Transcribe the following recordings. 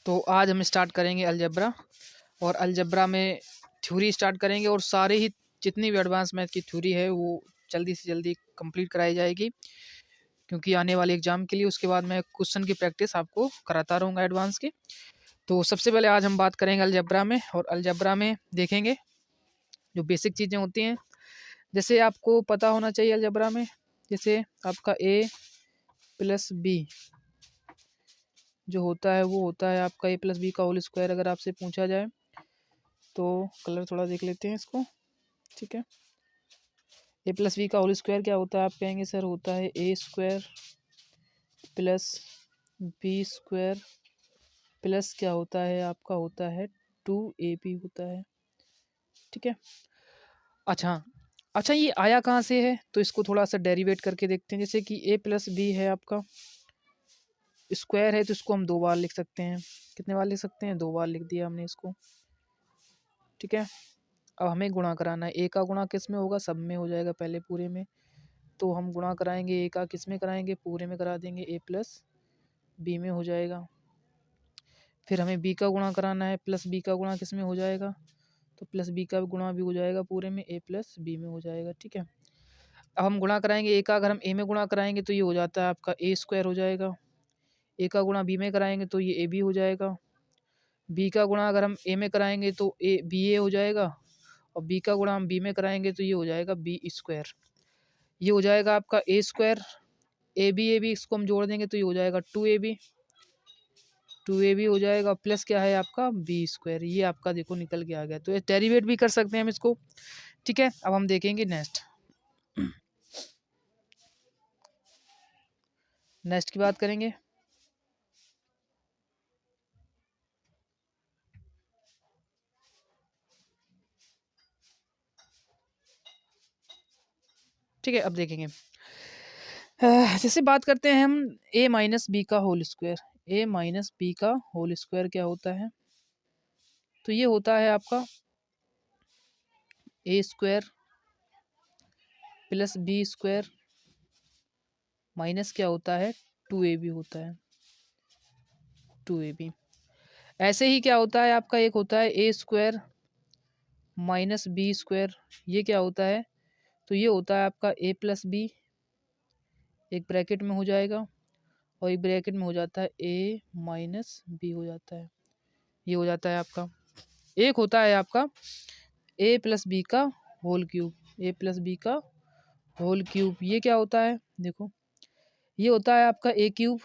तो आज हम स्टार्ट करेंगे अलजेब्रा और अलजेब्रा में थ्योरी स्टार्ट करेंगे और सारे ही जितनी भी एडवांस मैथ की थ्योरी है वो जल्दी से जल्दी कंप्लीट कराई जाएगी, क्योंकि आने वाले एग्जाम के लिए उसके बाद मैं क्वेश्चन की प्रैक्टिस आपको कराता रहूँगा एडवांस की। तो सबसे पहले आज हम बात करेंगे अलजेब्रा में, और अलजेब्रा में देखेंगे जो बेसिक चीज़ें होती हैं, जैसे आपको पता होना चाहिए अलजेब्रा में, जैसे आपका ए प्लस बी जो होता है वो होता है आपका ए प्लस बी का होल स्क्वायर। अगर आपसे पूछा जाए तो कलर थोड़ा देख लेते हैं इसको, ठीक है। ए प्लस बी का होल स्क्वायर क्या होता है, आप कहेंगे सर होता है A square plus B square plus क्या होता है आपका, होता है 2ab होता है, ठीक है। अच्छा अच्छा, ये आया कहाँ से है, तो इसको थोड़ा सा डेरिवेट करके देखते हैं। जैसे कि ए प्लस बी है आपका स्क्वायर है, तो इसको हम 2 बार लिख सकते हैं। कितने बार लिख सकते हैं, 2 बार लिख दिया हमने इसको, ठीक है। अब हमें गुणा कराना है, ए का गुणा किस में होगा, सब में हो जाएगा पहले पूरे में। तो हम गुणा कराएंगे ए का किस में कराएंगे, पूरे में करा देंगे, ए प्लस बी में हो जाएगा। फिर हमें बी का गुणा कराना है, प्लस बी का गुणा किस में हो जाएगा, तो प्लस बी का गुणा भी हो जाएगा पूरे में, ए प्लस बी में हो जाएगा, ठीक है। अब हम गुणा कराएंगे ए का, अगर हम ए में गुणा कराएंगे तो ये हो जाता है आपका ए स्क्वायर हो जाएगा। ए का गुणा बी में कराएंगे तो ये ए बी हो जाएगा। बी का गुणा अगर हम ए में कराएंगे तो ए बी ए हो जाएगा, और बी का गुणा हम बी में कराएंगे तो ये हो जाएगा बी स्क्वायर। ये हो जाएगा आपका ए स्क्वायर, ए बी इसको हम जोड़ देंगे तो ये हो जाएगा 2ab हो जाएगा, प्लस क्या है आपका बी स्क्वायर। ये आपका देखो निकल के आ गया, तो ये डेरिवेट भी कर सकते हैं हम इसको, ठीक है। अब हम देखेंगे नेक्स्ट नेक्स्ट की बात करेंगे। ठीक है, अब देखेंगे जैसे बात करते हैं हम ए माइनस बी का whole square. A minus B का होल स्क्वायर क्या होता है, तो ये होता है आपका A square plus B square minus क्या होता है 2ab होता है, 2ab। ऐसे ही क्या होता है आपका, एक होता है A square minus B square, ये क्या होता है, तो ये होता है आपका ए प्लस बी, एक ब्रैकेट में हो जाएगा, और एक ब्रैकेट में हो जाता है ए माइनस बी हो जाता है, ये हो जाता है आपका। एक होता है आपका ए प्लस बी का whole cube, A plus B का होल क्यूब, ये क्या होता है देखो, ये होता है आपका A cube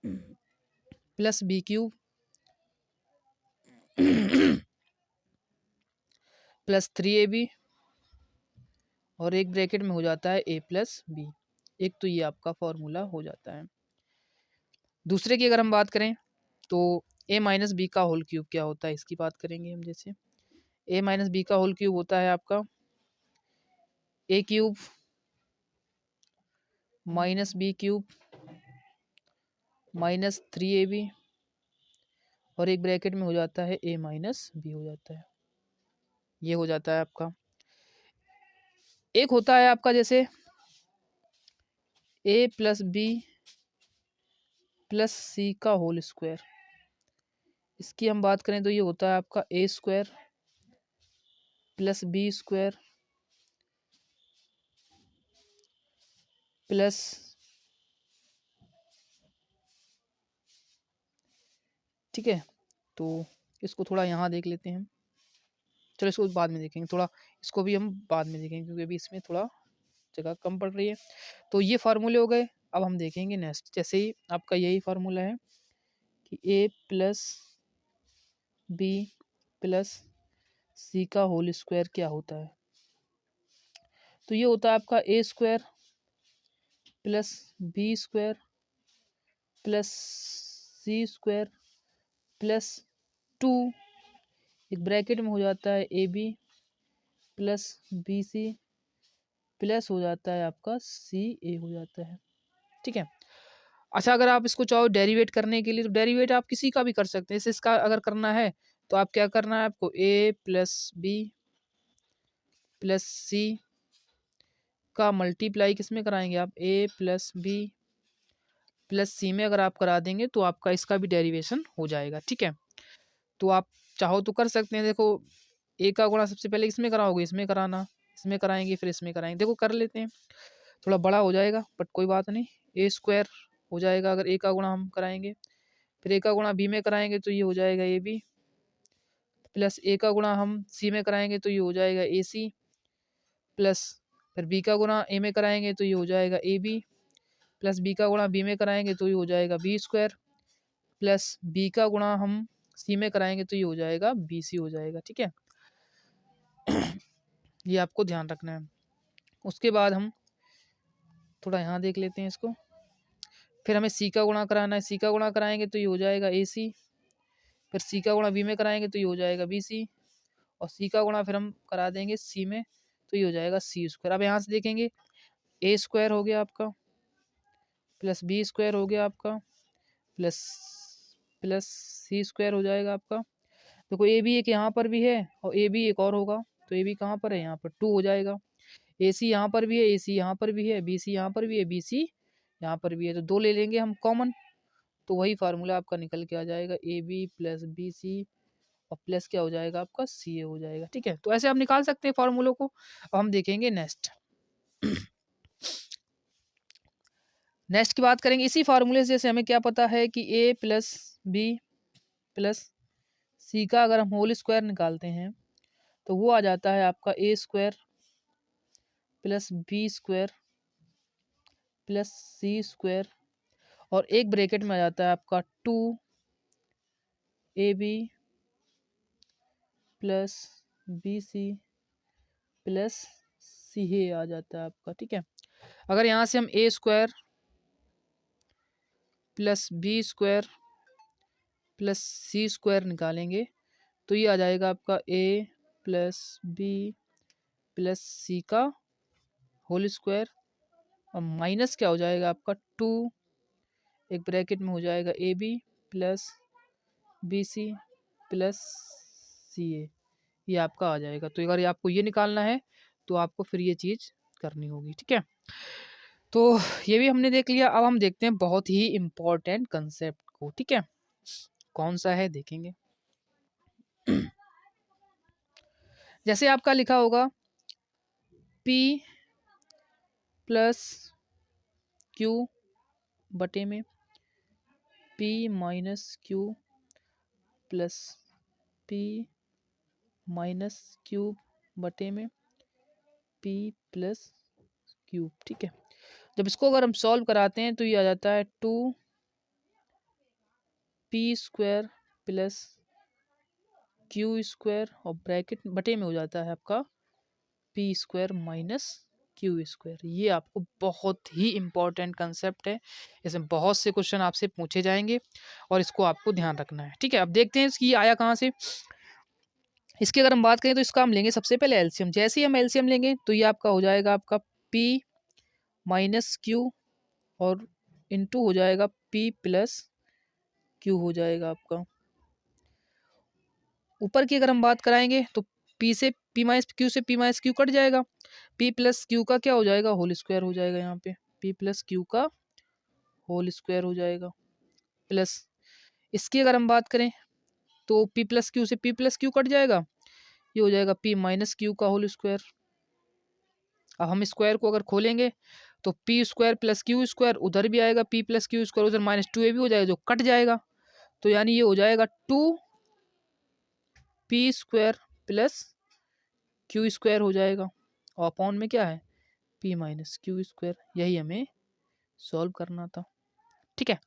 plus B cube plus 3ab, और एक ब्रैकेट में हो जाता है ए प्लस बी। एक तो ये आपका फॉर्मूला हो जाता है। दूसरे की अगर हम बात करें तो ए माइनस बी का होल क्यूब क्या होता है, इसकी बात करेंगे हम। जैसे ए माइनस बी का होल क्यूब होता है आपका A cube minus B cube minus 3ab, और एक ब्रैकेट में हो जाता है ए माइनस बी हो जाता है, ये हो जाता है आपका। एक होता है आपका जैसे ए प्लस बी प्लस सी का होल स्क्वायर, इसकी हम बात करें तो ये होता है आपका A square plus B square plus ठीक है। तो इसको थोड़ा यहाँ देख लेते हैं, चलो इसको बाद में देखेंगे, थोड़ा इसको भी हम बाद में देखेंगे क्योंकि अभी इसमें थोड़ा जगह कम पड़ रही है। तो ये फार्मूले हो गए। अब हम देखेंगे नेक्स्ट, जैसे ही आपका यही फार्मूला है कि ए प्लस बी प्लस सी का होल स्क्वायर क्या होता है, तो ये होता है आपका A square plus B square plus C square plus 2, एक ब्रैकेट में हो जाता है A B plus B C plus हो जाता है आपका सी ए हो जाता है, ठीक है। अच्छा, अगर आप इसको चाहो डेरिवेट करने के लिए तो डेरिवेट आप किसी का भी कर सकते हैं। जैसे इसका अगर करना है तो आप क्या करना है, आपको ए प्लस बी प्लस सी का मल्टीप्लाई किस में कराएंगे आप, ए प्लस बी प्लस सी में अगर आप करा देंगे तो आपका इसका भी डेरिवेशन हो जाएगा। ठीक है, तो आप चाहो तो कर सकते हैं। देखो ए का गुणा सबसे पहले इसमें कराओगे, इसमें कराना, इसमें कराएंगे, फिर इसमें कराएंगे। देखो कर लेते हैं, थोड़ा बड़ा हो जाएगा बट कोई बात नहीं। ए स्क्वायर हो जाएगा अगर ए का गुणा हम कराएंगे, फिर ए का गुणा बी में कराएंगे तो ये हो जाएगा ए बी, प्लस ए का गुणा हम सी में कराएंगे तो ये हो जाएगा ए सी, प्लस फिर बी का गुणा ए में कराएंगे तो ये हो जाएगा ए बी, प्लस बी का गुणा बी में कराएंगे तो ये हो जाएगा बी स्क्वायर, प्लस बी का गुणा हम सी में कराएंगे तो ये हो जाएगा बी सी हो जाएगा। ठीक है, ये आपको ध्यान रखना है। उसके बाद हम थोड़ा यहाँ देख लेते हैं इसको, फिर हमें सी का गुणा कराना है, सी का गुणा कराएंगे तो ये हो जाएगा ए सी, फिर सी का गुणा बी में कराएंगे तो ये हो जाएगा बी सी, और सी का गुणा फिर हम करा देंगे सी में तो ये हो जाएगा सी स्क्वायर। अब यहाँ से देखेंगे ए स्क्वायर हो गया आपका, प्लस बी स्क्वायर हो गया आपका, प्लस प्लस सी स्क्वायर हो जाएगा आपका। देखो ए बी एक यहाँ पर भी है और ए बी एक और होगा, तो ए बी कहाँ पर है, यहाँ पर 2 हो जाएगा। ए सी यहाँ पर भी है, ए सी यहाँ पर भी है, बी सी यहाँ पर भी है, बी सी यहाँ पर भी है, तो 2 ले लेंगे हम कॉमन, तो वही फार्मूला आपका निकल के आ जाएगा A B plus B C और प्लस क्या हो जाएगा आपका सी ए हो जाएगा। ठीक है, तो ऐसे आप निकाल सकते हैं फार्मूलों को। अब हम देखेंगे नेक्स्ट नेक्स्ट की बात करेंगे इसी फार्मूले से। जैसे हमें क्या पता है कि ए प्लस बी प्लस सी का अगर हम होल स्क्वायर निकालते हैं तो वो आ जाता है आपका A square plus B square plus C square, और एक ब्रैकेट में आ जाता है आपका 2ab plus B C plus C A आ जाता है आपका। ठीक है, अगर यहाँ से हम A square plus B square plus C square निकालेंगे तो ये आ जाएगा आपका A plus B plus C का होल स्क्वायर, और माइनस क्या हो जाएगा आपका 2, एक ब्रैकेट में हो जाएगा A B plus B C plus C A, ये आपका आ जाएगा। तो अगर आपको ये निकालना है तो आपको फिर ये चीज़ करनी होगी। ठीक है, तो ये भी हमने देख लिया। अब हम देखते हैं बहुत ही इम्पोर्टेंट कंसेप्ट को। ठीक है, कौन सा है देखेंगे। जैसे आपका लिखा होगा P प्लस क्यू बटे में P minus Q plus P minus cube बटे में P प्लस क्यूब। ठीक है, जब इसको अगर हम सॉल्व कराते हैं तो ये आ जाता है 2p square plus Q square और ब्रैकेट बटे में हो जाता है आपका p square minus Q square. ये आपको बहुत ही इम्पोर्टेंट कंसेप्ट है, इसमें बहुत से क्वेश्चन आपसे पूछे जाएंगे और इसको आपको ध्यान रखना है। ठीक है, अब देखते हैं इसकी आया कहाँ से। इसकी अगर हम बात करें तो इसका हम लेंगे सबसे पहले एलसीएम। जैसे ही हम एलसीएम लेंगे तो ये आपका हो जाएगा आपका p माइनस क्यू और इनटू हो जाएगा p प्लस क्यू हो जाएगा आपका। ऊपर की अगर हम बात कराएंगे तो p माइनस क्यू कट जाएगा, p प्लस क्यू का क्या हो जाएगा होल स्क्वायर हो जाएगा। यहाँ पे p प्लस क्यू का होल स्क्वायर हो जाएगा, प्लस इसकी अगर हम बात करें तो p प्लस क्यू से p प्लस क्यू कट जाएगा, ये हो जाएगा p माइनस क्यू का होल स्क्वायर। अब हम स्क्वायर को अगर खोलेंगे तो p square plus Q square उधर भी आएगा, p प्लस क्यू स्क्वायर उधर माइनस 2a भी हो जाएगा जो कट जाएगा, तो यानी ये हो जाएगा 2p square plus Q square हो जाएगा, और अपॉन में क्या है p माइनस क्यू स्क्वायर। यही हमें सॉल्व करना था। ठीक है,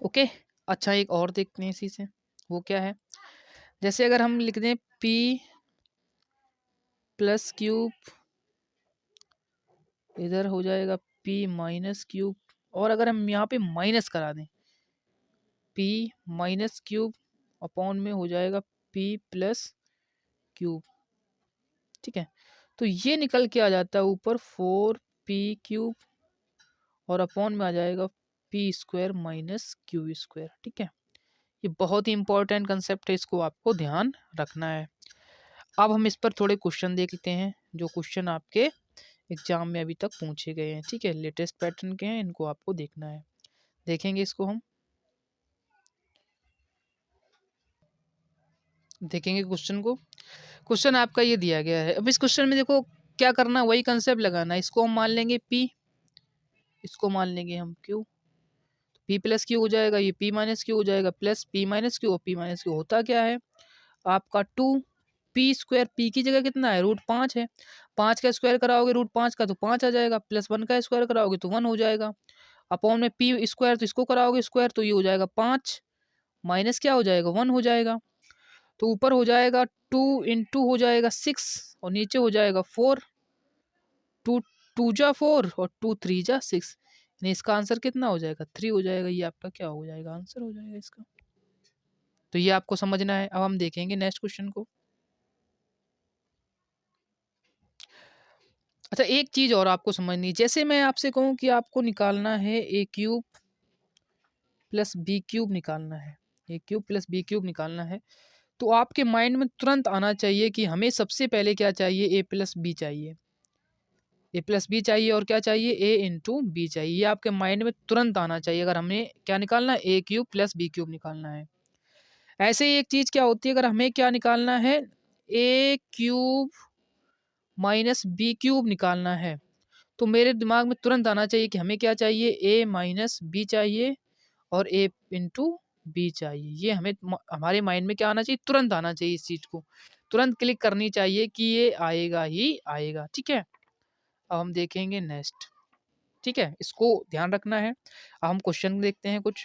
ओके। अच्छा, एक और देखते हैं इसी से, वो क्या है। जैसे अगर हम लिख दें p प्लस क्यूब, इधर हो जाएगा p माइनस क्यूब, और अगर हम यहाँ पे माइनस करा दें p माइनस क्यूब अपॉन में हो जाएगा p प्लस क्यूब। ठीक है, तो ये निकल के आ जाता है ऊपर 4p क्यूब और अपॉन में आ जाएगा p square minus Q square. ठीक है, ये बहुत ही इंपॉर्टेंट कंसेप्ट है, इसको आपको ध्यान रखना है। अब हम इस पर थोड़े क्वेश्चन देख लेते हैं जो क्वेश्चन आपके एग्जाम में अभी तक पूछे गए हैं। ठीक है, लेटेस्ट पैटर्न के हैं, इनको आपको देखना है। देखेंगे इसको हम, देखेंगे क्वेश्चन को। क्वेश्चन आपका ये दिया गया है। अब इस क्वेश्चन में देखो क्या करना, वही कंसेप्ट लगाना है। इसको हम मान लेंगे P, इसको मान लेंगे हम Q। P प्लस क्यू हो जाएगा, ये P माइनस क्यू हो जाएगा, प्लस P माइनस क्यू और P माइनस क्यू होता क्या है आपका 2 p स्क्वायर। P की जगह कितना है, √5 है। 5 का स्क्वायर कराओगे √5 का तो 5 आ जाएगा, प्लस 1 का स्क्वायर कराओगे तो 1 हो जाएगा। अपॉन में P स्क्वायर, तो इसको कराओगे स्क्वायर तो ये हो जाएगा 5, माइनस क्या हो जाएगा 1 हो जाएगा। तो ऊपर हो जाएगा 2 हो जाएगा 6 और नीचे हो जाएगा 4। 2 2 जा 4 और 2 3 जा 6, यानी इसका आंसर कितना हो जाएगा 3 हो जाएगा। ये आपका क्या हो जाएगा, आंसर हो जाएगा इसका। तो ये आपको समझना है। अब हम देखेंगे नेक्स्ट क्वेश्चन को। अच्छा, एक चीज और आपको समझनी है। जैसे मैं आपसे कहूँ कि आपको निकालना है a³ प्लस b³ निकालना है, a³ प्लस b³ निकालना है, तो आपके माइंड में तुरंत आना चाहिए कि हमें सबसे पहले क्या चाहिए, a प्लस बी चाहिए, a प्लस बी चाहिए और क्या चाहिए, a इंटू बी चाहिए। ये आपके माइंड में तुरंत आना चाहिए अगर हमें क्या निकालना है, a³ प्लस b³ निकालना है। ऐसे ही एक चीज क्या होती है, अगर हमें क्या निकालना है, a³ माइनस b³ निकालना है, तो मेरे दिमाग में तुरंत आना चाहिए कि हमें क्या चाहिए, a माइनस बी चाहिए और a इंटू बी चाहिए। ये हमें हमारे माइंड में क्या आना चाहिए, तुरंत आना चाहिए। इस चीज़ को तुरंत क्लिक करनी चाहिए कि ये आएगा ही आएगा। ठीक है, अब हम देखेंगे नेक्स्ट। ठीक है, इसको ध्यान रखना है। अब हम क्वेश्चन देखते हैं कुछ।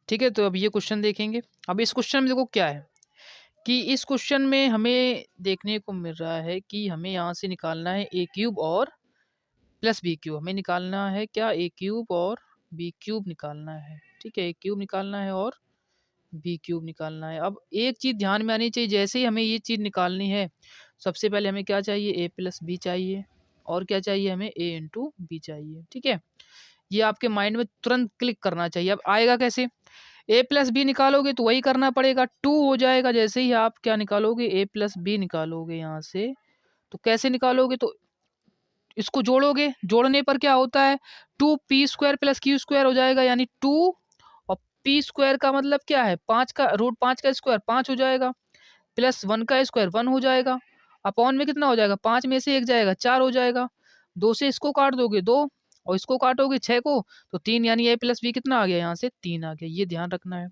ठीक है, तो अब ये क्वेश्चन देखेंगे। अब इस क्वेश्चन में देखो क्या है कि इस क्वेश्चन में हमें देखने को मिल रहा है कि हमें यहाँ से निकालना है a³ और प्लस b³ हमें निकालना है क्या, a³ और b³ निकालना है। ठीक है, a³ निकालना है और b³ निकालना है। अब एक चीज़ ध्यान में आनी चाहिए, जैसे ही हमें ये चीज़ निकालनी है, सबसे पहले हमें क्या चाहिए, a प्लस बी चाहिए और क्या चाहिए हमें, a इंटू बी चाहिए। ठीक है, ये आपके माइंड में तुरंत क्लिक करना चाहिए। अब आएगा कैसे, a प्लस बी निकालोगे तो वही करना पड़ेगा, 2 हो जाएगा। जैसे ही आप क्या निकालोगे, a प्लस बी निकालोगे यहाँ से, तो कैसे निकालोगे, तो इसको जोड़ोगे, जोड़ने पर क्या होता है, 2p² प्लस q² हो जाएगा, यानी 2 और p² का मतलब क्या है, 5 का √5 का स्क्वायर 5 हो जाएगा, प्लस 1 का स्क्वायर 1 हो जाएगा। अपॉन में कितना हो जाएगा, 5 में से 1 जाएगा 4 हो जाएगा। 2 से इसको काट दोगे 2 और इसको काटोगे 6 को तो 3, यानी a प्लस बी कितना आ गया, यहाँ से 3 आ गया। ये ध्यान रखना है।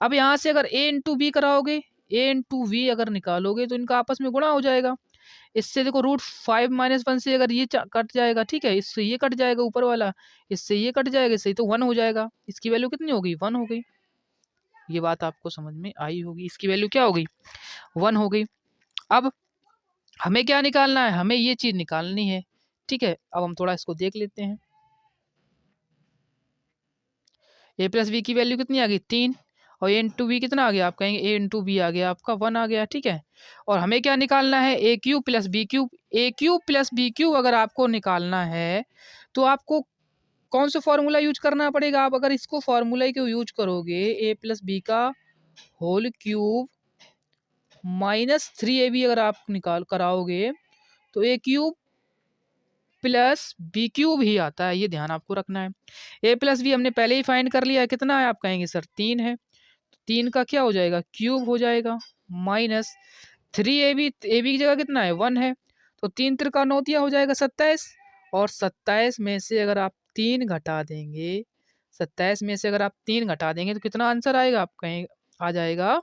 अब यहाँ से अगर a इंटू बी कराओगे, a इंटू वी अगर निकालोगे तो इनका आपस में गुणा हो जाएगा। इससे देखो √5 - 1 से अगर ये कट जाएगा, ठीक है, इससे ये कट जाएगा ऊपर वाला, इससे ये कट जाएगा, इससे तो 1 हो जाएगा। इसकी वैल्यू कितनी हो गई, 1 हो गई। ये बात आपको समझ में आई होगी। इसकी वैल्यू क्या हो गई, 1 हो गई। अब हमें क्या निकालना है, हमें ये चीज़ निकालनी है। ठीक है, अब हम थोड़ा इसको देख लेते हैं। a प्लस बी की वैल्यू कितनी आ गई, 3 और a इंटू बी कितना आ गया, आप कहेंगे a इंटू बी आ गया आपका 1 आ गया। ठीक है, और हमें क्या निकालना है, a³ plus b³। a³ plus b³ अगर आपको निकालना है तो आपको कौन सा फॉर्मूला यूज करना पड़ेगा। आप अगर इसको फॉर्मूला को यूज करोगे, a प्लस बी का होल क्यूब माइनस 3ab अगर आप निकाल कराओगे तो a³ प्लस b³ ही आता है। ये ध्यान आपको रखना है। a प्लस बी हमने पहले ही फाइंड कर लिया है, कितना है, आप कहेंगे सर 3 है, 3 का क्या हो जाएगा, क्यूब हो जाएगा, माइनस 3ab, ab की जगह कितना है 1 है, तो 3 त्रिका 9 हो जाएगा 27, और 27 में से अगर आप 3 घटा देंगे, 27 में से अगर आप 3 घटा देंगे तो कितना आंसर आएगा, आप कहें आ जाएगा,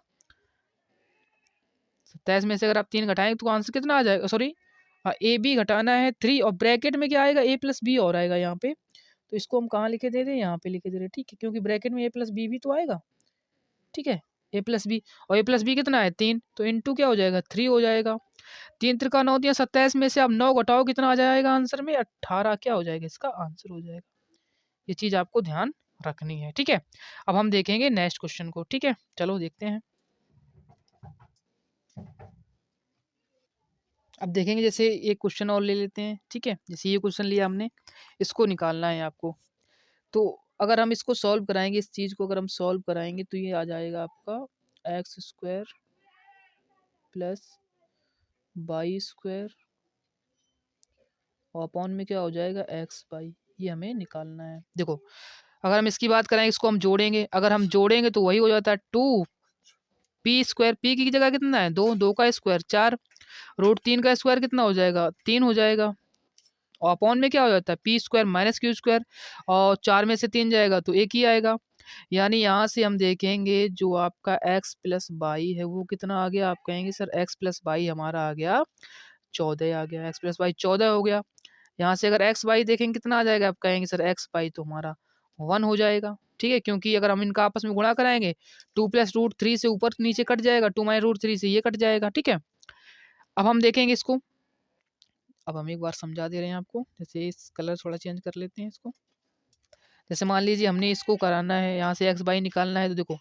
27 में से अगर आप 3 घटाएंगे तो आंसर कितना आ जाएगा, सॉरी ए बी घटाना है 3 और ब्रैकेट में क्या आएगा, a प्लस बी और आएगा यहाँ पे। तो इसको हम कहाँ लिखे दे रहे हैं, यहाँ पे लिखे दे रहे हैं। ठीक है, क्योंकि ब्रैकेट में a प्लस बी भी तो आएगा। ठीक है, a प्लस बी, और a प्लस बी कितना है 3, तो इंटू क्या हो जाएगा 3 हो जाएगा। 3 त्रिका 9 दिया, 27 में से आप 9 घटाओ कितना आ जाएगा आंसर में, 18 क्या हो जाएगा, इसका आंसर हो जाएगा। ये चीज़ आपको ध्यान रखनी है। ठीक है, अब हम देखेंगे नेक्स्ट क्वेश्चन को। ठीक है, चलो देखते हैं। अब देखेंगे, जैसे एक क्वेश्चन और ले लेते हैं। ठीक है, जैसे ये क्वेश्चन लिया हमने, इसको निकालना है आपको। तो अगर हम इसको सॉल्व कराएंगे, इस चीज़ को अगर हम सॉल्व कराएंगे तो ये आ जाएगा आपका x² प्लस y² और अपॉन में क्या हो जाएगा x y। ये हमें निकालना है। देखो अगर हम इसकी बात करें, इसको हम जोड़ेंगे, अगर हम जोड़ेंगे तो वही हो जाता है 2p²। p की जगह कितना है 2, 2 का स्क्वायर 4, √3 का स्क्वायर कितना हो जाएगा 3 हो जाएगा, और अपॉन में क्या हो जाता है p² माइनस q², और 4 में से 3 जाएगा तो 1 ही आएगा। यानी यहाँ से हम देखेंगे जो आपका x प्लस वाई है वो कितना आ गया, आप कहेंगे सर x प्लस वाई हमारा आ गया 14 आ गया, x प्लस वाई 14 हो गया। यहाँ से अगर एक्स वाई देखेंगे कितना आ जाएगा, आप कहेंगे सर एक्स वाई तो हमारा 1 हो जाएगा। ठीक है, क्योंकि अगर हम इनका आपस में गुणा कराएंगे 2 प्लस √3 से ऊपर नीचे कट जाएगा, 2 माइनस √3 से ये कट जाएगा। ठीक है, अब हम देखेंगे इसको, अब हम एक बार समझा दे रहे हैं आपको। जैसे इस कलर थोड़ा चेंज कर लेते हैं इसको। जैसे मान लीजिए हमने इसको कराना है, यहाँ से एक्स वाई निकालना है, तो देखो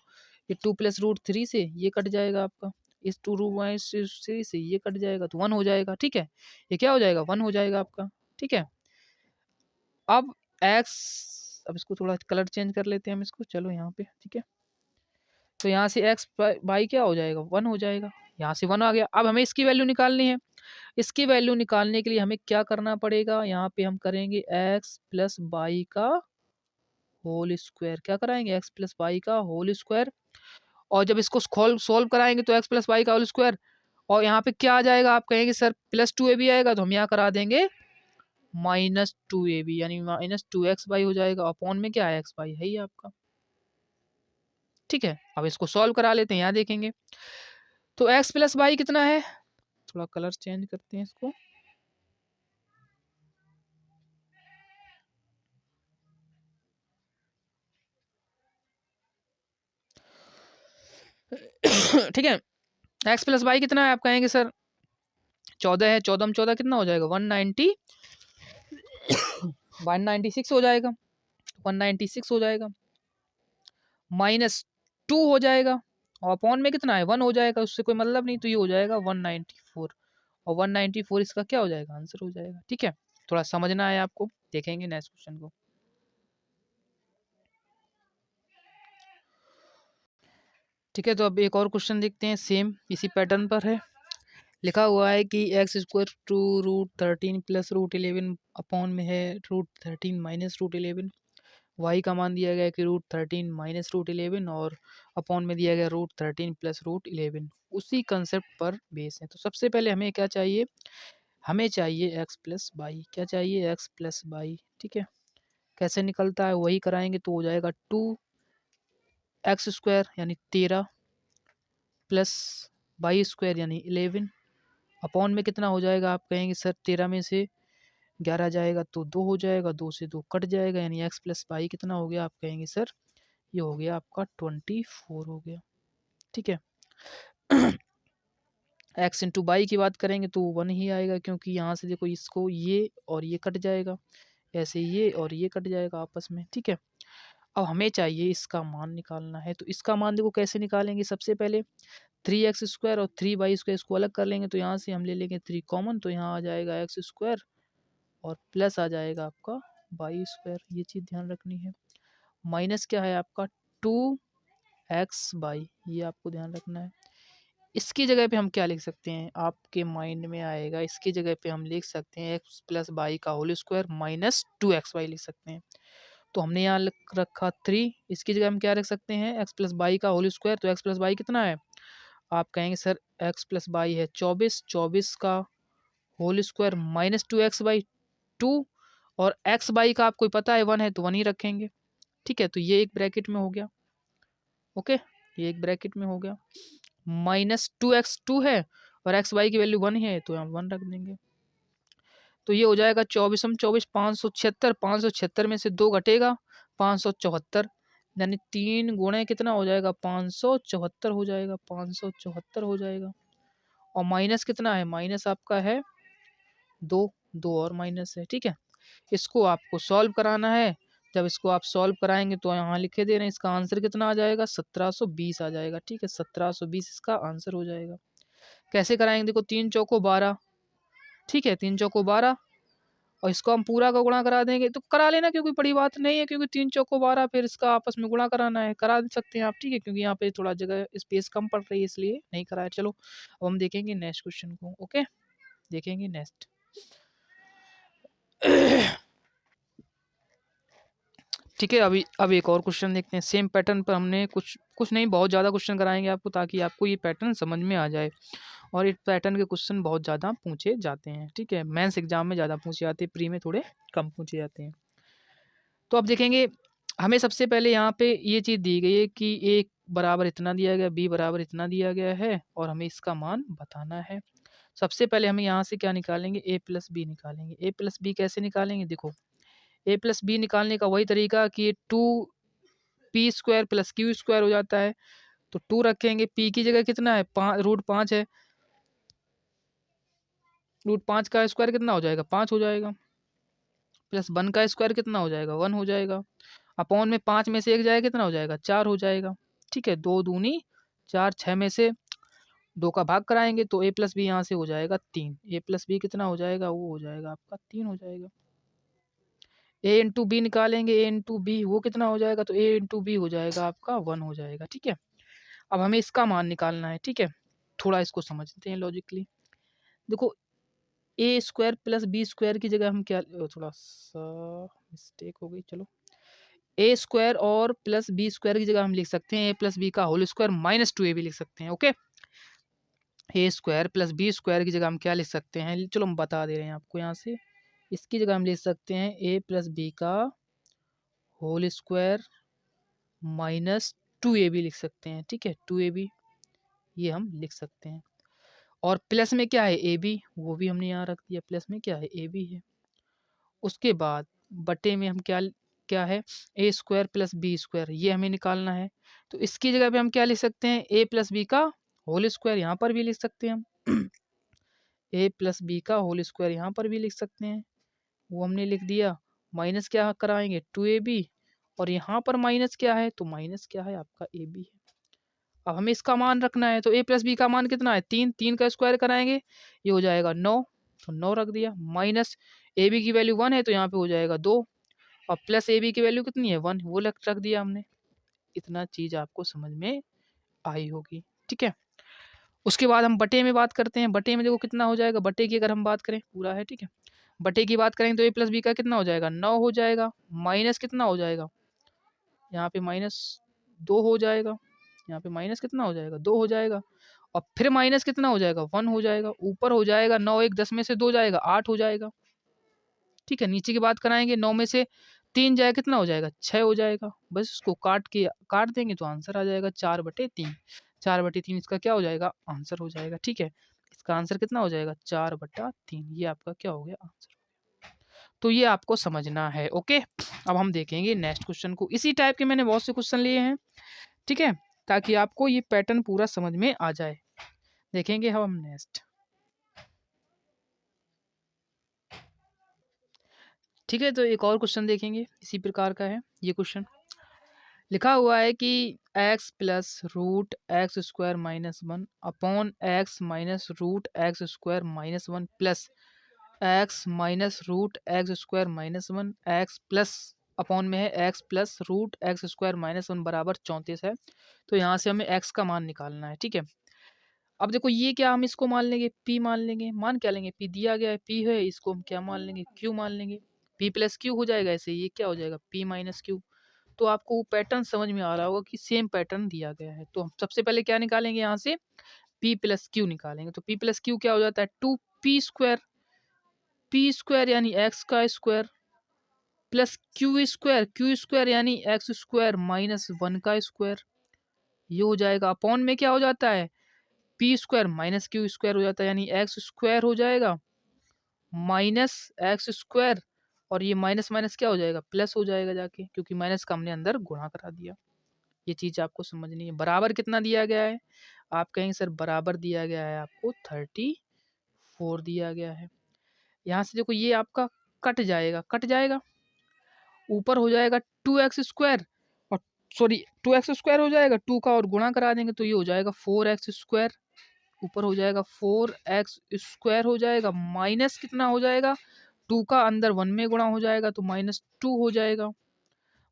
ये 2 प्लस √3 से ये कट जाएगा आपका, इस 2√3 से ये कट जाएगा तो 1 हो जाएगा। ठीक है, ये क्या हो जाएगा 1 हो जाएगा आपका। ठीक है, अब एक्स, अब इसको थोड़ा कलर चेंज कर लेते हैं हम इसको, चलो यहाँ पे। ठीक है, तो यहाँ से एक्स बाई क्या हो जाएगा 1 हो जाएगा, यहाँ से 1 आ गया। अब हमें इसकी वैल्यू निकालनी है। इसकी वैल्यू निकालने के लिए हमें क्या करना पड़ेगा, यहाँ पे हम करेंगे एक्स प्लस वाई का होल स्क्वायर। क्या कराएंगे एक्स प्लस वाई का होल स्क्वायर, और जब इसको सोल्व कराएंगे तो एक्स प्लस वाई का होल स्क्वायर, और यहाँ पे क्या आ जाएगा, आप कहेंगे सर +2ab आएगा, तो हम यहाँ करा देंगे -2ab, यानी -2x/y हो जाएगा। अपॉन में क्या है x/y है ही आपका। ठीक है, अब इसको सॉल्व करा लेते हैं, यहाँ देखेंगे तो x प्लस वाई कितना है, थोड़ा कलर चेंज करते हैं इसको। ठीक है, x प्लस वाई कितना है, आप कहेंगे सर 14 है, 14 में 14 कितना हो जाएगा 196 हो जाएगा, 196 हो जाएगा, -2 हो जाएगा, और अपॉन में कितना है 1 हो जाएगा, उससे कोई मतलब नहीं, तो ये हो जाएगा 194, और 194 इसका क्या हो जाएगा आंसर हो जाएगा। ठीक है, थोड़ा समझना है आपको, देखेंगे नेक्स्ट क्वेश्चन को। ठीक है, तो अब एक और क्वेश्चन देखते हैं, सेम इसी पैटर्न पर है। लिखा हुआ है कि x² टू √13 प्लस √11 अपॉन में है √13 माइनस √11। y का मान दिया गया है कि √13 माइनस √11, और अपॉन में दिया गया √13 प्लस √11। उसी कंसेप्ट पर बेस है। तो सबसे पहले हमें क्या चाहिए, हमें चाहिए x प्लस वाई। क्या चाहिए, x प्लस वाई। ठीक है, कैसे निकलता है वही कराएंगे, तो हो जाएगा 2x² यानी 13 प्लस y² यानी 11, अपॉन में कितना हो जाएगा, आप कहेंगे सर 13 में से 11 जाएगा तो 2 हो जाएगा, 2 से 2 कट जाएगा, यानी x प्लस वाई कितना हो गया, आप कहेंगे सर ये हो गया आपका 24 हो गया। ठीक है, x इंटू वाई की बात करेंगे तो 1 ही आएगा, क्योंकि यहाँ से देखो इसको ये और ये कट जाएगा, ऐसे ये और ये कट जाएगा आपस में। ठीक है, अब हमें चाहिए इसका मान निकालना है, तो इसका मान देखो कैसे निकालेंगे, सबसे पहले 3x² और 3y² इसको अलग कर लेंगे, तो यहाँ से हम ले लेंगे 3 कॉमन, तो यहाँ आ जाएगा x² और प्लस आ जाएगा आपका y², ये चीज़ ध्यान रखनी है। माइनस क्या है आपका 2x/, ये आपको ध्यान रखना है। इसकी जगह पे हम क्या लिख सकते हैं, आपके माइंड में आएगा, इसकी जगह पे हम लिख सकते हैं x प्लस वाई का होल स्क्वायर माइनस 2xy लिख सकते हैं। तो हमने यहाँ लिख रखा 3, इसकी जगह हम क्या रख सकते हैं x प्लस वाई का होल स्क्वायर, तो x प्लस वाई कितना है, आप कहेंगे सर x प्लस वाई है 24, 24 का होल स्क्वायर माइनस 2x/2, और एक्स बाई का आपको पता है 1 है तो 1 ही रखेंगे। ठीक है, तो ये एक ब्रैकेट में हो गया। ओके, ये एक ब्रैकेट में हो गया, -2x 2 है और एक्स वाई की वैल्यू 1 है, तो हम 1 रख देंगे। तो ये हो जाएगा 24 24 576, 576 में से 2 घटेगा 574, यानी 3 गुणे कितना हो जाएगा 574 हो जाएगा, 574 हो जाएगा। और माइनस कितना है, माइनस आपका है 2, 2 और माइनस है। ठीक है, इसको आपको सॉल्व कराना है। जब इसको आप सॉल्व कराएंगे तो यहाँ लिखे दे रहे हैं, इसका आंसर कितना आ जाएगा 1720 आ जाएगा। ठीक है, 1720 इसका आंसर हो जाएगा। कैसे कराएंगे, देखो 3 चौको 12, ठीक है 3 चौको 12, और इसको हम पूरा का गुणा करा देंगे, तो करा लेना, क्योंकि बड़ी बात नहीं है, क्योंकि 3 चौको 12 फिर इसका आपस में गुणा कराना है, करा सकते हैं आप। ठीक है, क्योंकि यहाँ पे थोड़ा जगह स्पेस कम पड़ रही है इसलिए नहीं कराया। चलो अब हम देखेंगे नेक्स्ट क्वेश्चन को। ओके, देखेंगे नेक्स्ट। ठीक है, अभी अब एक और क्वेश्चन देखते हैं। सेम पैटर्न पर हमने कुछ कुछ नहीं, बहुत ज़्यादा क्वेश्चन कराएंगे आपको, ताकि आपको ये पैटर्न समझ में आ जाए। और इस पैटर्न के क्वेश्चन बहुत ज़्यादा पूछे जाते हैं। ठीक है, मेंस एग्जाम में ज़्यादा पूछे जाते हैं, प्री में थोड़े कम पूछे जाते हैं। तो अब देखेंगे, हमें सबसे पहले यहाँ पे ये चीज़ दी गई है कि ए बराबर इतना दिया गया, बी बराबर इतना दिया गया है, और हमें इसका मान बताना है। सबसे पहले हमें यहाँ से क्या निकालेंगे, ए प्लस बी निकालेंगे। ए प्लस बी कैसे निकालेंगे, देखो ए प्लस बी निकालने का वही तरीका कि two P square plus Q square हो जाता है। तो टू रखेंगे, पी की जगह कितना है, रूट 5 है, रूट 5 का स्क्वायर कितना हो जाएगा, 5 हो जाएगा, प्लस 1 का स्क्वायर कितना हो जाएगा, 1 हो जाएगा, अपॉन में 5 में से एक जाएगा कितना हो जाएगा, 4 हो जाएगा। ठीक है, 2 दूनी 4, 6 में से 2 का भाग कराएंगे तो ए प्लस बी यहाँ से हो जाएगा 3। ए प्लस बी कितना हो जाएगा, वो हो जाएगा आपका 3 हो जाएगा। ए इंटू बी निकालेंगे, ए इंटू बी वो कितना हो जाएगा, तो ए इंटू बी हो जाएगा आपका 1 हो जाएगा। ठीक है, अब हमें इसका मान निकालना है। ठीक है, थोड़ा इसको समझते हैं लॉजिकली। देखो ए स्क्वायर प्लस बी स्क्वायर की जगह हम क्या, थोड़ा सा मिस्टेक हो गई, चलो ए स्क्वायर और प्लस बी स्क्वायर की जगह हम लिख सकते हैं ए प्लस बी का होल स्क्वायर माइनस 2 ए भी लिख सकते हैं। ओके, ए स्क्वायर प्लस बी स्क्वायर की जगह हम क्या लिख सकते हैं, चलो हम बता दे रहे हैं आपको यहाँ से। इसकी जगह हम लिख सकते हैं ए प्लस बी का होल स्क्वायर माइनस 2 ए भी लिख सकते हैं। ठीक है, 2 ए बी ये हम लिख सकते हैं। और प्लस में क्या है, ए बी, वो भी हमने यहाँ रख दिया, प्लस में क्या है, ए बी है। उसके बाद बटे में हम क्या क्या है, A square plus B square, ये हमें निकालना है। तो इसकी जगह पे हम क्या लिख सकते हैं, ए प्लस बी का होल स्क्वायर, यहाँ पर भी लिख सकते हैं हम ए प्लस बी का होल स्क्वायर यहाँ पर भी लिख सकते हैं, वो हमने लिख दिया। माइनस क्या कराएंगे, 2 ए बी, और यहाँ पर माइनस क्या है, तो माइनस क्या है आपका ए बी है। अब हमें इसका मान रखना है, तो ए प्लस बी का मान कितना है, 3, 3 का स्क्वायर कराएंगे ये हो जाएगा 9, तो 9 रख दिया। माइनस ए बी की वैल्यू 1 है तो यहाँ पे हो जाएगा 2, और प्लस ए बी की वैल्यू कितनी है, 1, वो रख दिया हमने। इतना चीज़ आपको समझ में आई होगी। ठीक है, उसके बाद हम बटे में बात करते हैं। बटे में देखो कितना हो जाएगा, बटे की अगर हम बात करें, पूरा है ठीक है, बटे की बात करें तो ए प्लस बी का कितना हो जाएगा, 9 हो जाएगा, माइनस कितना हो जाएगा, यहाँ पे -2 हो जाएगा, यहाँ पे माइनस कितना हो जाएगा, 2 हो जाएगा, और फिर माइनस कितना हो जाएगा, 1 हो जाएगा, ऊपर हो जाएगा 9, 1 10 में से 2 जाएगा, 8 हो जाएगा। ठीक है, नीचे की बात कराएंगे, 9 में से 3 जाए कितना हो जाएगा, 6 हो जाएगा। बस इसको काट देंगे तो आंसर आ जाएगा 4/3। 4/3 इसका क्या हो जाएगा, आंसर हो जाएगा। ठीक है, इसका आंसर कितना हो जाएगा, 4/3, ये आपका क्या हो गया, आंसर। तो ये आपको समझना है। ओके, अब हम देखेंगे नेक्स्ट क्वेश्चन को। इसी टाइप के मैंने बहुत से क्वेश्चन लिए हैं, ठीक है, ताकि आपको ये पैटर्न पूरा समझ में आ जाए। देखेंगे हम नेक्स्ट। ठीक है, तो एक और क्वेश्चन देखेंगे, इसी प्रकार का है ये क्वेश्चन। लिखा हुआ है कि x plus root X square -1 upon X minus root X square -1 plus X minus root X square -1 X plus upon में है X plus root X square -1 बराबर 34 है। तो यहाँ से हमें x का मान निकालना है। ठीक है, अब देखो ये क्या, हम इसको मान लेंगे p, मान लेंगे, मान क्या लेंगे, p दिया गया है, p है, इसको हम क्या मान लेंगे, q मान लेंगे। p प्लस क्यू हो जाएगा, ऐसे ये क्या हो जाएगा, p माइनस क्यू। तो आपको वो पैटर्न समझ में आ रहा होगा कि सेम पैटर्न दिया गया है। तो हम सबसे पहले क्या निकालेंगे, यहाँ से p प्लस क्यू निकालेंगे। तो p प्लस क्यू क्या हो जाता है, 2p स्क्वायर, p स्क्वायर यानी x का स्क्वायर प्लस क्यू स्क्वायर यानी एक्स स्क्वायर -1 का स्क्वायर, ये हो जाएगा। अपॉन में क्या हो जाता है, P square minus Q square हो जाता है, यानी एक्स स्क्वायर हो जाएगा माइनस एक्स स्क्वायर, और ये माइनस माइनस क्या हो जाएगा, प्लस हो जाएगा जाके, क्योंकि माइनस का हमने अंदर गुणा करा दिया। ये चीज़ आपको समझनी है। बराबर कितना दिया गया है, आप कहेंगे सर बराबर दिया गया है आपको 34 दिया गया है। यहाँ से देखो ये आपका कट जाएगा, कट जाएगा, ऊपर हो जाएगा 2x स्क्वायर, और सॉरी 2x स्क्वायर हो जाएगा, 2 का और गुणा करा देंगे तो ये हो जाएगा 4x स्क्वायर, ऊपर हो जाएगा 4x स्क्वायर हो जाएगा, माइनस कितना हो जाएगा, 2 का अंदर 1 में गुणा हो जाएगा तो -2 हो जाएगा,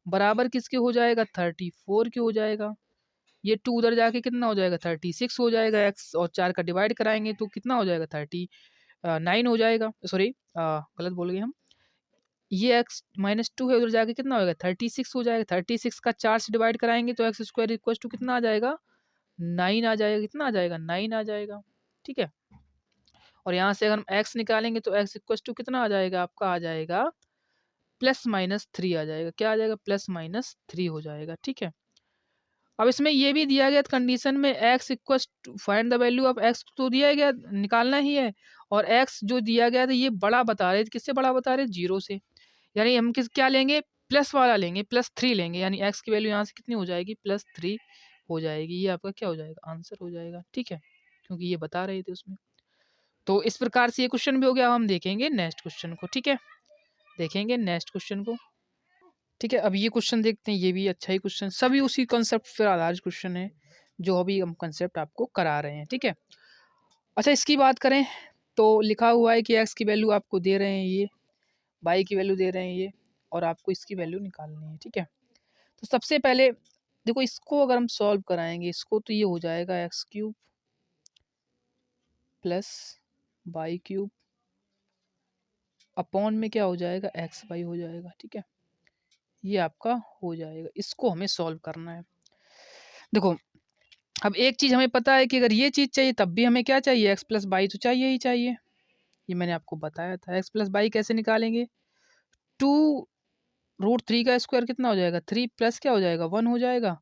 बराबर किसके हो जाएगा, 34 के हो जाएगा। ये 2 उधर जाके कितना हो जाएगा, 36 हो जाएगा, x और 4 का डिवाइड कराएंगे तो कितना हो जाएगा, 39 हो जाएगा। सॉरी गलत बोल गए हम, ये x -2 है, उधर जाके कितना होगा 36 हो जाएगा। 36 का 4 से डिवाइड कराएंगे तो एक्स स्क्वायर इक्वल टू कितना आ जाएगा 9 आ जाएगा। कितना आ जाएगा 9 आ जाएगा। ठीक है, और यहाँ से अगर हम x निकालेंगे तो x इक्वल टू कितना आ जाएगा आपका आ जाएगा +-3 आ जाएगा। क्या आ जाएगा +-3 हो जाएगा। ठीक है, अब इसमें ये भी दिया गया कंडीशन में x equals to find the value of x तो दिया गया निकालना ही है, और x जो दिया गया था ये बड़ा बता रहे थे। किससे बड़ा बता रहे 0 से, यानी हम क्या लेंगे प्लस वाला लेंगे, +3 लेंगे, यानी x की वैल्यू यहाँ से कितनी हो जाएगी +3 हो जाएगी। ये आपका क्या हो जाएगा आंसर हो जाएगा। ठीक है, क्योंकि ये बता रहे थे उसमें। तो इस प्रकार से ये क्वेश्चन भी हो गया। हम देखेंगे नेक्स्ट क्वेश्चन को। ठीक है, देखेंगे नेक्स्ट क्वेश्चन को। ठीक है, अब ये क्वेश्चन देखते हैं। ये भी अच्छा ही क्वेश्चन, सभी उसी कॉन्सेप्ट पर आधारित क्वेश्चन है जो अभी हम कॉन्सेप्ट आपको करा रहे हैं। ठीक है, अच्छा इसकी बात करें तो लिखा हुआ है कि x की वैल्यू आपको दे रहे हैं ये, y की वैल्यू दे रहे हैं ये, और आपको इसकी वैल्यू निकालनी है। ठीक है, तो सबसे पहले देखो इसको अगर हम सॉल्व कराएंगे इसको तो ये हो जाएगा x³ + y³ अपॉन में क्या हो जाएगा xy हो जाएगा। ठीक है, ये आपका हो जाएगा। इसको हमें सॉल्व करना है। देखो अब एक चीज़ हमें पता है कि अगर ये चीज़ चाहिए तब भी हमें क्या चाहिए x + y तो चाहिए ही चाहिए। ये मैंने आपको बताया था। x + y कैसे निकालेंगे 2√3 का स्क्वायर कितना हो जाएगा 3 प्लस क्या हो जाएगा 1 हो जाएगा।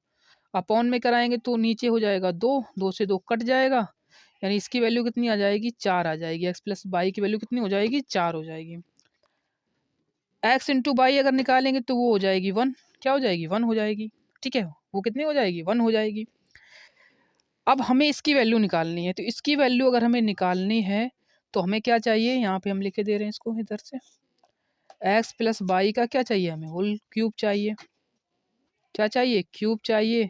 अपॉन में कराएंगे तो नीचे हो जाएगा 2, 2 से 2 कट जाएगा, यानी इसकी वैल्यू कितनी आ जाएगी 4 आ जाएगी। x + y की वैल्यू कितनी हो जाएगी 4 हो जाएगी। x × y अगर निकालेंगे तो वो हो जाएगी 1, क्या हो जाएगी 1 हो जाएगी। ठीक है, वो कितनी हो जाएगी 1 हो जाएगी। अब हमें इसकी वैल्यू निकालनी है, तो इसकी वैल्यू अगर हमें निकालनी है तो हमें क्या चाहिए, यहाँ पे हम लिखे दे रहे हैं इसको इधर से, x + y का क्या चाहिए हमें होल क्यूब चाहिए। क्या चाहिए क्यूब चाहिए,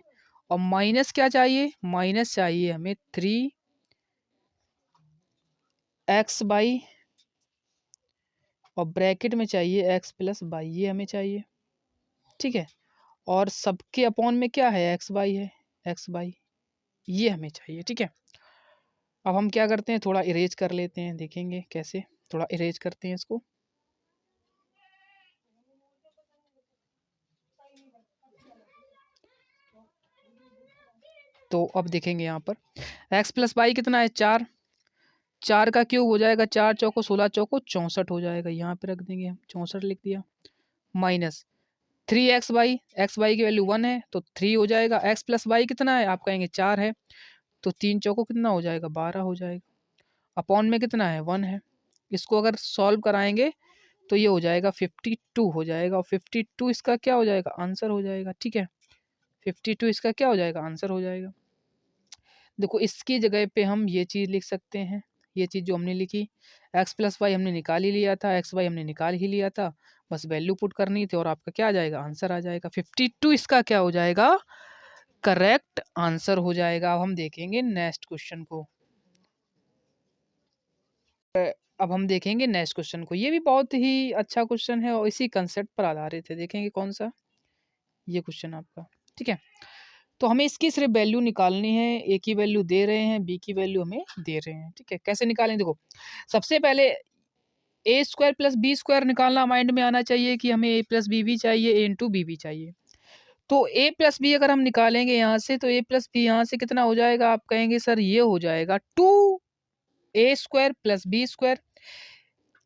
और माइनस क्या चाहिए माइनस चाहिए हमें 3xy, और ब्रैकेट में चाहिए x + y, ये हमें चाहिए। ठीक है, और सबके अपॉन में क्या है xy है, xy ये हमें चाहिए। ठीक है, अब हम क्या करते हैं थोड़ा इरेज कर लेते हैं, देखेंगे कैसे। थोड़ा इरेज करते हैं इसको। तो अब देखेंगे यहाँ पर x + y कितना है 4, 4 का क्यूब हो जाएगा 4 चौको 16 चौको 64 हो जाएगा। यहाँ पे रख देंगे हम 64 लिख दिया, माइनस 3xy, xy की वैल्यू 1 है तो 3 हो जाएगा। x + y कितना है आप कहेंगे 4 है, तो 3 चौको कितना हो जाएगा 12 हो जाएगा। अपॉन में कितना है 1 है। इसको अगर सॉल्व कराएंगे तो ये हो जाएगा 52 हो जाएगा, और 52 इसका क्या हो जाएगा आंसर हो जाएगा। ठीक है, 52 इसका क्या हो जाएगा आंसर हो जाएगा। देखो इसकी जगह पे हम ये चीज़ लिख सकते हैं, ये चीज़ जो हमने लिखी x + y हमने निकाल ही लिया था, xy हमने निकाल ही लिया था, बस वैल्यू पुट करनी थी और आपका क्या आ जाएगा आंसर आ जाएगा। 52 इसका क्या हो जाएगा करेक्ट आंसर हो जाएगा। अब हम देखेंगे नेक्स्ट क्वेश्चन को। अब हम देखेंगे नेक्स्ट क्वेश्चन को। ये भी बहुत ही अच्छा क्वेश्चन है और इसी कंसेप्ट पर आधारित है। देखेंगे कौन सा ये क्वेश्चन आपका। ठीक है, तो हमें इसकी सिर्फ वैल्यू निकालनी है। ए की वैल्यू दे रहे हैं, बी की वैल्यू हमें दे रहे हैं। ठीक है, कैसे निकालें देखो सबसे पहले a² + b² निकालना माइंड में आना चाहिए कि हमें a + b भी चाहिए, a × b भी चाहिए। तो a + b अगर हम निकालेंगे यहाँ से तो a + b यहाँ से कितना हो जाएगा आप कहेंगे सर ये हो जाएगा 2a² + b²।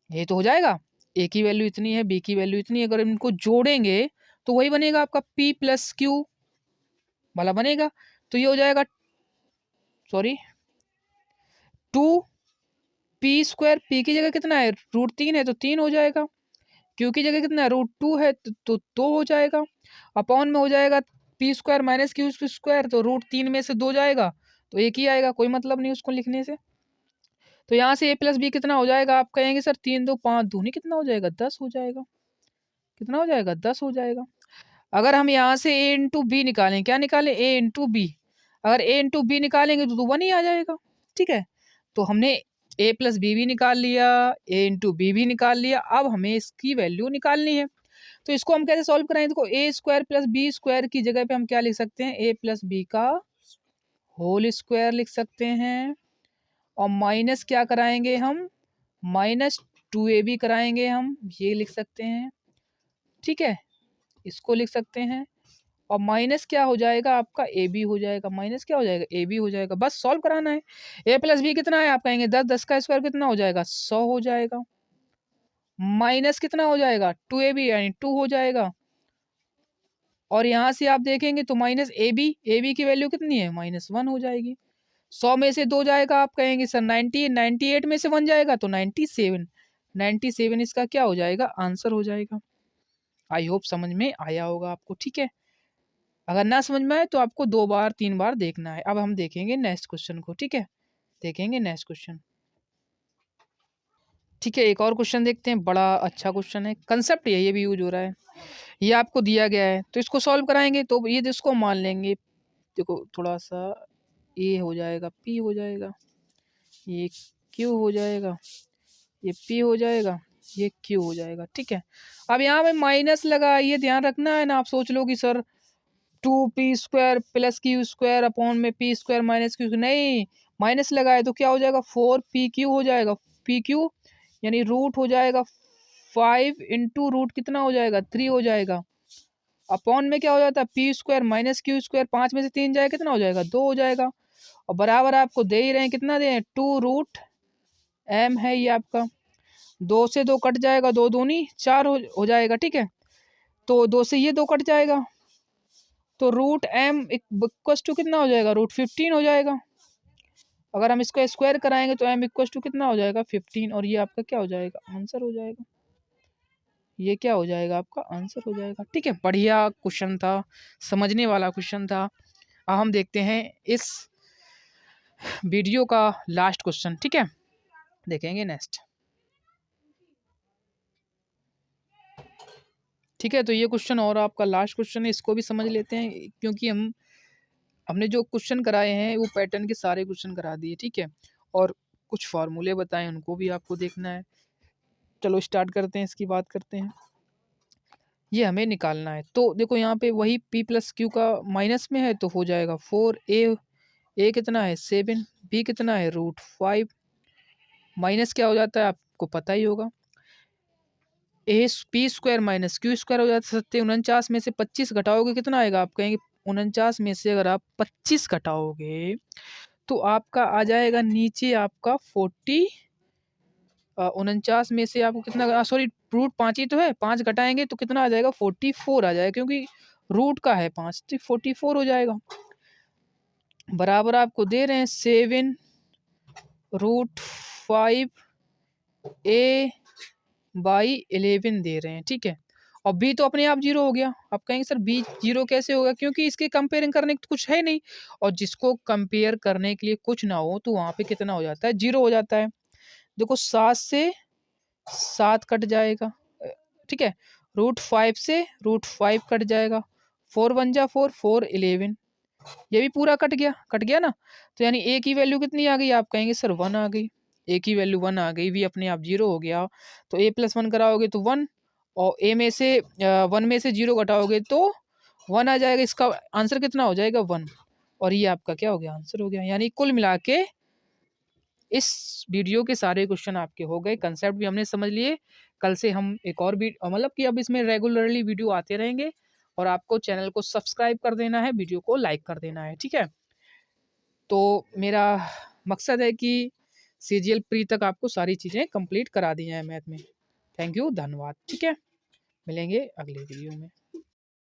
ये तो हो जाएगा, a की वैल्यू इतनी है b की वैल्यू इतनी है, अगर इनको जोड़ेंगे तो वही बनेगा आपका p + q वाला बनेगा। तो ये हो जाएगा सॉरी 2p², p की जगह कितना है √3 है तो 3 हो जाएगा, q की जगह कितना है √2 है तो 2 हो जाएगा, अपॉन में हो जाएगा p² - q² तो √3 में से 2 जाएगा तो एक ही आएगा, कोई मतलब नहीं उसको लिखने से। तो यहाँ से a + b कितना हो जाएगा आप कहेंगे सर 3 2 5 दूनी कितना हो जाएगा 10 हो जाएगा। कितना हो जाएगा 10 हो जाएगा। अगर हम यहाँ से a × b निकालें, क्या निकालें a × b, अगर a × b निकालेंगे तो 1 ही आ जाएगा। ठीक है, तो हमने a + b भी निकाल लिया, a × b भी निकाल लिया, अब हमें इसकी वैल्यू निकालनी है। तो इसको हम कैसे सॉल्व कराएंगे देखो a² + b² की जगह पे हम क्या लिख सकते हैं a + b का होल स्क्वायर लिख सकते हैं, और माइनस क्या कराएंगे हम -2ab कराएंगे हम, ये लिख सकते हैं। ठीक है, इसको लिख सकते हैं। और माइनस क्या हो जाएगा आपका, ए बी हो जाएगा। माइनस क्या हो जाएगा, ए बी हो जाएगा। बस सॉल्व कराना है। ए प्लस बी कितना है, आप कहेंगे 10, 10 का स्क्वायर कितना हो जाएगा, 100 हो जाएगा। माइनस कितना हो जाएगा, 2ab यानी 2 हो जाएगा। और यहाँ से आप देखेंगे तो माइनस ए बी की वैल्यू कितनी है, -1 हो जाएगी। 100 में से 2 जाएगा, आप कहेंगे सर 90, 98 में से 1 जाएगा तो 97, 97 इसका क्या हो जाएगा, आंसर हो जाएगा। आई होप समझ में आया होगा आपको, ठीक है। अगर ना समझ में आए तो आपको 2 बार 3 बार देखना है। अब हम देखेंगे नेक्स्ट क्वेश्चन को, ठीक है, देखेंगे नेक्स्ट क्वेश्चन। ठीक है, एक और क्वेश्चन देखते हैं, बड़ा अच्छा क्वेश्चन है, कंसेप्ट यही भी यूज हो रहा है। ये आपको दिया गया है तो इसको सॉल्व कराएंगे, तो ये जिसको मान लेंगे, देखो थोड़ा सा ए हो जाएगा, पी हो जाएगा, ये क्यू हो जाएगा, ये पी हो जाएगा, ये क्यू हो जाएगा, ठीक है। अब यहाँ पे माइनस लगा, ये ध्यान रखना है ना। आप सोच लो कि sir 2p² plus q² upon में p² माइनस क्यू, नहीं, माइनस लगाए तो क्या हो जाएगा, 4pq हो जाएगा। pq यानी रूट हो जाएगा 5 इंटू रूट कितना हो जाएगा, 3 हो जाएगा। अपॉन में क्या हो जाता है, p² माइनस q², 5 में से 3 जाएगा कितना हो जाएगा, 2 हो जाएगा। और बराबर आपको दे ही रहे हैं, कितना दे, 2√m है ये आपका। 2 से 2 कट जाएगा, 2 दूनी 4 हो जाएगा, ठीक है। तो 2 से ये 2 कट जाएगा, तो √m इक्वस टू कितना हो जाएगा, √15 हो जाएगा। अगर हम इसको स्क्वायर कराएंगे तो m इक्वस टू कितना हो जाएगा, 15, और ये आपका क्या हो जाएगा, आंसर हो जाएगा। ये क्या हो जाएगा, आपका आंसर हो जाएगा, ठीक है। बढ़िया क्वेश्चन था, समझने वाला क्वेश्चन था। अब हम देखते हैं इस वीडियो का लास्ट क्वेश्चन, ठीक है, देखेंगे नेक्स्ट। ठीक है, तो ये क्वेश्चन और आपका लास्ट क्वेश्चन है, इसको भी समझ लेते हैं, क्योंकि हमने जो क्वेश्चन कराए हैं वो पैटर्न के सारे क्वेश्चन करा दिए, ठीक है। और कुछ फार्मूले बताए, उनको भी आपको देखना है। चलो स्टार्ट करते हैं, इसकी बात करते हैं। ये हमें निकालना है, तो देखो यहाँ पे वही p प्लस क्यू का माइनस में है, तो हो जाएगा 4a, a कितना है 7, b कितना है √5, माइनस क्या हो जाता है आपको पता ही होगा, p² माइनस q² हो जाता है 749 में से 25 घटाओगे कितना आएगा, आप कहेंगे 49 में से अगर आप 25 घटाओगे तो आपका आ जाएगा नीचे आपका 49 में से आपको कितना, सॉरी √5 ही तो है, 5 घटाएंगे तो कितना आ जाएगा, 44 आ जाएगा, क्योंकि रूट का है 5, तो 44 हो जाएगा। बराबर आपको दे रहे हैं 7√5a/11 दे रहे हैं, ठीक है। और b तो अपने आप 0 हो गया। आप कहेंगे सर b 0 कैसे होगा, क्योंकि इसके कंपेयरिंग करने को कुछ है नहीं, और जिसको कंपेयर करने के लिए कुछ ना हो तो वहाँ पे कितना हो जाता है, 0 हो जाता है। देखो 7 से 7 कट जाएगा, ठीक है। √5 से √5 कट जाएगा, 4 1 जा 4, 4 11, ये भी पूरा कट गया ना। तो यानी ए की वैल्यू कितनी आ गई, आप कहेंगे सर 1 आ गई। ए की वैल्यू 1 आ गई, भी अपने आप 0 हो गया। तो a + 1 कराओगे तो 1, और ए में से 1 में से 0 घटाओगे तो 1 आ जाएगा। इसका आंसर कितना हो जाएगा, 1। और ये आपका क्या हो गया, आंसर हो गया। यानी कुल मिला के इस वीडियो के सारे क्वेश्चन आपके हो गए, कंसेप्ट भी हमने समझ लिए। कल से हम एक और भी, मतलब कि अब इसमें रेगुलरली वीडियो आते रहेंगे, और आपको चैनल को सब्सक्राइब कर देना है, वीडियो को लाइक कर देना है, ठीक है। तो मेरा मकसद है कि CGL प्री तक आपको सारी चीज़ें कंप्लीट करा दी जाए मैथ में। थैंक यू, धन्यवाद, ठीक है। मिलेंगे अगले वीडियो में।